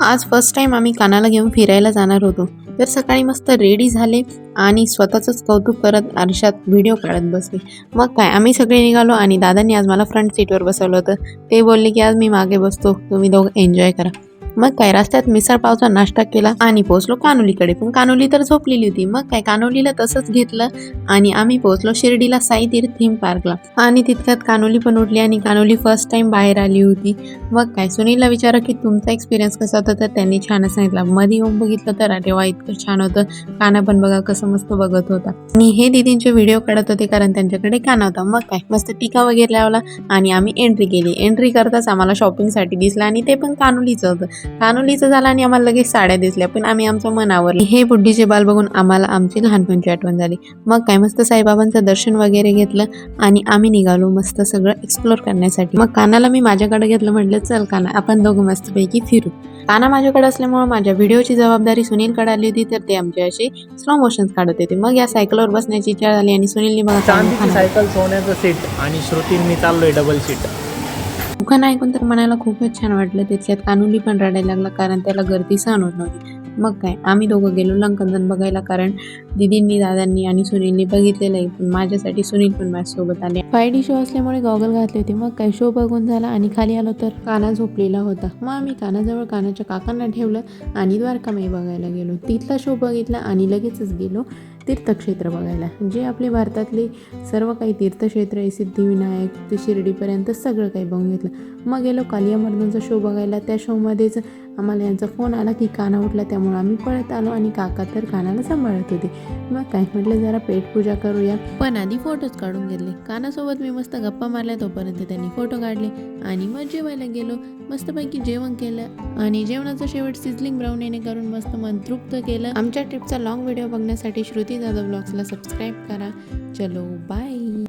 आज first time आम्ही कानाला घेऊन फिरायला जाणार होतो. तर सकाळी मस्त रेडी झाले आणि स्वतःचंच कौतुक करत आरशात व्हिडिओ काढत बसले. मग काय आम्ही सगळे निघालो आणि दादांनी आज मला फ्रंट सीटवर बसवलं होतं. ते बोलले की आज मी मागे बसतो, तुम्ही दोघं एन्जॉय करा. मग काय रस्त्यात मिसळ पावचा नाश्ता केला आणि पोहोचलो कानोलीकडे. पण कानोली तर झोपलेली होती. मग काय कानोलीला तसंच घेतलं आणि आम्ही पोहोचलो शिर्डीला साई तीर्थ थीम पार्कला. आणि तितक्यात कानोली पण उठली आणि कानोली फर्स्ट टाइम बाहेर आली होती. मग काय सुनीलला विचारलं की तुमचा एक्सपिरियन्स कसा होता, तर त्यांनी छानच सांगितलं. मध्ये येऊन बघितलं तर अरे वा इतकं छान होतं. काना पण बघा कसं मस्त बघत होता. आणि हे दीदींचे व्हिडिओ काढत होते कारण त्यांच्याकडे काना होता. मग काय मस्त टीका वगैरे लावला आणि आम्ही एंट्री केली. एंट्री करताच आम्हाला शॉपिंगसाठी दिसला आणि ते पण कानोलीचं होतं. कानोलीचं झालं आणि आम्हाला लगेच साड्या दिसल्या, पण आम्ही आमचं मनावर हे बुड्डीचे बाल बघून आम्हाला आमची लहानपणची आठवण झाली. मग काय मस्त साईबाबांचं दर्शन वगैरे घेतलं आणि आम्ही निघालो मस्त सगळं एक्सप्लोर करण्यासाठी. मग कानाला मी माझ्याकडे घेतलं, म्हटलं चल काना आपण दोघं मस्तपैकी फिरू. काना माझ्याकडे असल्यामुळे माझ्या व्हिडिओची जबाबदारी सुनीलकडे आली होती, तर ते आमचे असे स्लो मोशन्स काढत होते. मग या सायकलवर बसण्याची इच्छा झाली आणि सुनीलने बघा चांदीची सायकल, सोन्याचं सीट आणि श्रुतीन मी चाललोय डबल सीट. दुकान ऐकून तर मनाला खूपच छान वाटलं. तितक्यात कानोली पण रडायला लागला कारण त्याला गर्दी सहन होत नव्हती. मग काय आम्ही दोघं गेलो लंकंदन बघायला, कारण दीदींनी दादांनी आणि सुनीलनी बघितलेलं आहे. पण माझ्यासाठी सुनील पण माझ्यासोबत आले. 5D शो असल्यामुळे गॉगल घातले होते. मग काय शो बघून झाला आणि खाली आलो तर काना झोपलेला होता. मग आम्ही कानाजवळ कानाच्या काकांना ठेवलं आणि द्वारकामाई बघायला गेलो. तिथला शो बघितला आणि लगेचच गेलो तीर्थक्षेत्र बघायला. जे आपले भारतातले सर्व काही तीर्थक्षेत्र आहे, सिद्धिविनायक ते शिर्डीपर्यंत सगळं काही बघून घेतलं. मग गेलो कालिया मर्दांचा शो बघायला. त्या शोमध्येच आम्हाला यांचा फोन आला की काना उठला, त्यामुळे आम्ही पळत आलो आणि काका तर कानाला सांभाळत होते. मग काय म्हटलं जरा पेटपूजा करूया, पण आधी फोटोच काढून घेतले. कानासोबत मी मस्त गप्पा मारल्या, तोपर्यंत त्यांनी फोटो काढले आणि मग जेवायला गेलो. मस्तपैकी जेवण केलं आणि जेवणाचा शेवट सिझलिंग ब्राउन येणे करून मस्त मन तृप्त केलं. आमच्या ट्रिपचा लॉंग व्हिडिओ बघण्यासाठी श्रुती जाधव ब्लॉग्सला सबस्क्राईब करा. चलो बाय.